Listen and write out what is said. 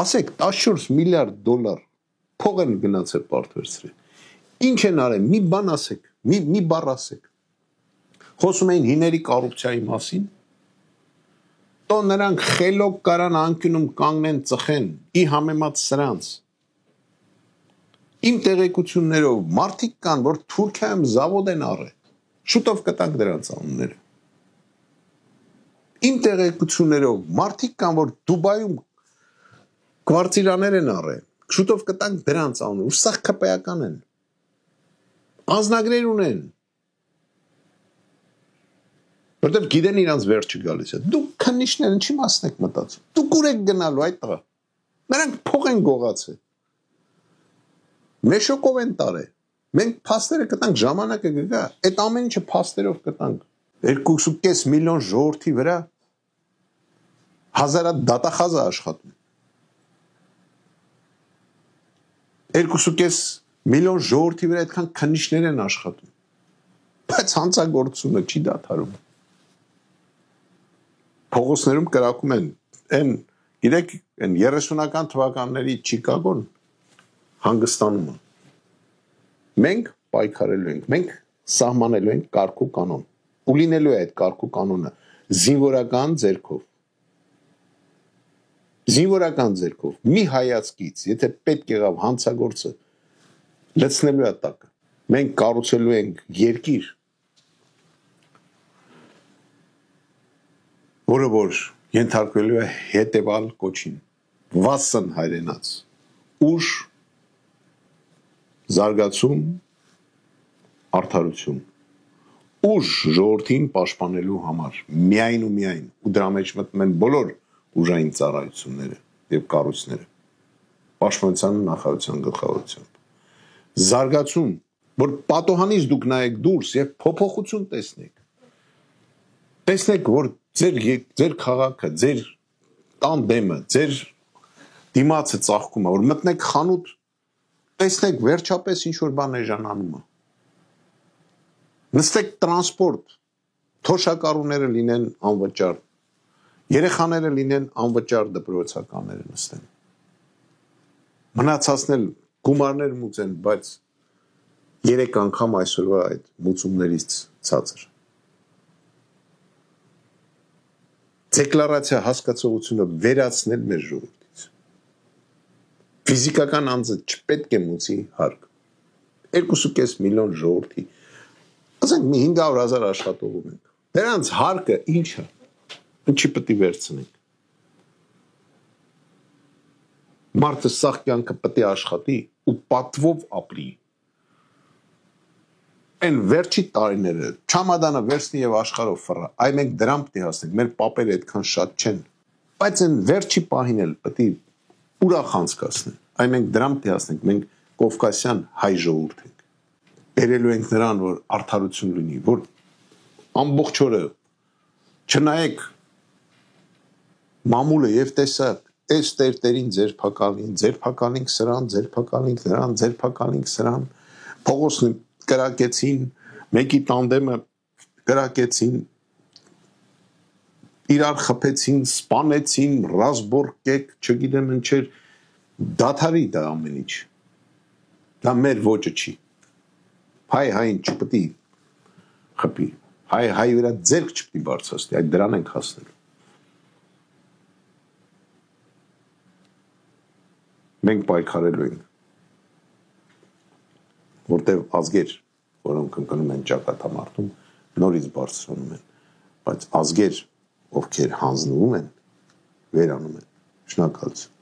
ասեք 14 միլիարդ դոլար փող են գնացել պարտվերցրել։ Ինչ են արել, մի բան ասեք, մի բառ ասեք։ Խոսում էին հիների կոռուպցիայի մասին, տո նրանք խելոք կարան անկյունում կանգնեն ծխեն, ի համեմատ սրանց։ Իմ տեղեկություններով մարդիկ կան, որ Թուրքիայում զավոդ են առել, շուտով կտանք դրանց անունները։ Իմ տեղեկություններով մարդիկ կան, որ Դուբայում կվարտիրաներ են առել, շուտով կտանք դրանց անունները, ու սա քպեական են։ Անձնագրեր ունեն։ Որտեվ գիտեն իրանց վերջը գալիս է։ Դուք քննիչները ինչի մասն եք մտածում։ Դուք ուր եք գնալու այդ տղա։ Նրանք փող են գողացել։ Մեշոկով են տարել։ Մենք փաստերը կտանք, ժամանակը կգա։ Այդ ամեն ինչը փաստերով կտանք։ 2.5 միլիոն ժողովրդի վրա հազարատ դատախազը աշխատում։ 2.5 միլիոն ժողովրդի վրա այդքան քննիչներ են աշխատում։ Բայց հանցագործությունը չի դադարում։ Փողոցներում կրակում են, գիտեք, 30-ական թվականների Չիկագոն հանգստանում է։ Մենք պայքարելու ենք, մենք սահմանելու ենք կարգ ու կանոն։ Ու լինելու է այդ կարգ ու կանոնը զինվորական ձեռքով։ Զինվորական ձեռքով, մի հայացքից, եթե պետք եղավ հանցագործը լցնելու է տակը։ Մենք կառուցելու ենք երկիր, որը որ ենթարկվելու է հետևալ կոչին, վասն հայրենաց, ուժ, զարգացում, արդարություն, ուժ ժողովրդին պաշտպանելու համար, միայն ու միայն, ու դրա մեջ մտնում են բոլոր ուժային ծառայությունները եւ կառույցները, պաշտպանության նախարարության գլխավորությամբ, զարգացում, որ պատոհանից դուք նայեք դուրս եւ փոփոխություն տեսնեք, որ ձեր քաղաքը, ձեր տանդեմը, ձեր դիմացը ծաղկում է, որ մտնեք խանութ, տեսնեք վերջապես ինչ որ բան էժանանում է։ Նստեք տրանսպորտ, թոշակառուները լինեն անվճար, երեխաները լինեն անվճար դպրոցականները նստեն։ Մնացածն գումարներ մուծեն, բայց 3 անգամ այսօրվա այդ մուծումներից ցածր։ Դեկլարացիա հասկացողությունը վերացնել մեր ժողովրդից։ Ֆիզիկական անձը չպետք է մուծի հարկ։ 2.5 միլիոն ժողովրդի, ասենք մի 500,000 աշխատող ունենք։ Դրանց հարկը ինչ է։ Ինչի պետք է վերցնենք։ Մարդը սաղ կյանքը պետք է աշխատի ու պատվով ապրի։ Այն վերջի տարիները չամադանը վերցնի եւ աշխարհով ֆռա։ Այ մենք դրան պետք է հասնենք, մեր պապերը այդքան շատ չեն, բայց այն վերջի պահին էլ պետք է ուրախ անցկացնեն։ Այ մենք դրան պետք է հասնենք, մենք կովկասյան հայ ժողովուրդ ենք։ Բերելու ենք նրան, որ արդարություն լինի, որ ամբողջ օրը չնայեք մամուլը եւ տեսակ, այս տերտերին ձերբակալին սրան, ձերբակալին նրան, ձերբակալին սրան, փողոցն կրակեցին, մեկի տանդեմը կրակեցին, իրար խփեցին, սպանեցին, ռազմորկեք, չգիտեմ ինչեր, դադարի դա ամեն ինչ։ Դա մեր ոճը չի։ Հայ-հային չպետք է խփի, հայ վրա ձեռք չպետք է բարձրացնի, այդ դրան ենք հասնել։ Մենք պայքարելու ենք, որտեղ ազգեր, որոնք ընկնում են ճակատամարտում, նորից բարձրանում են, բայց ազգեր, ովքեր հանձնվում են, վերանում են։ Շնորհակալություն։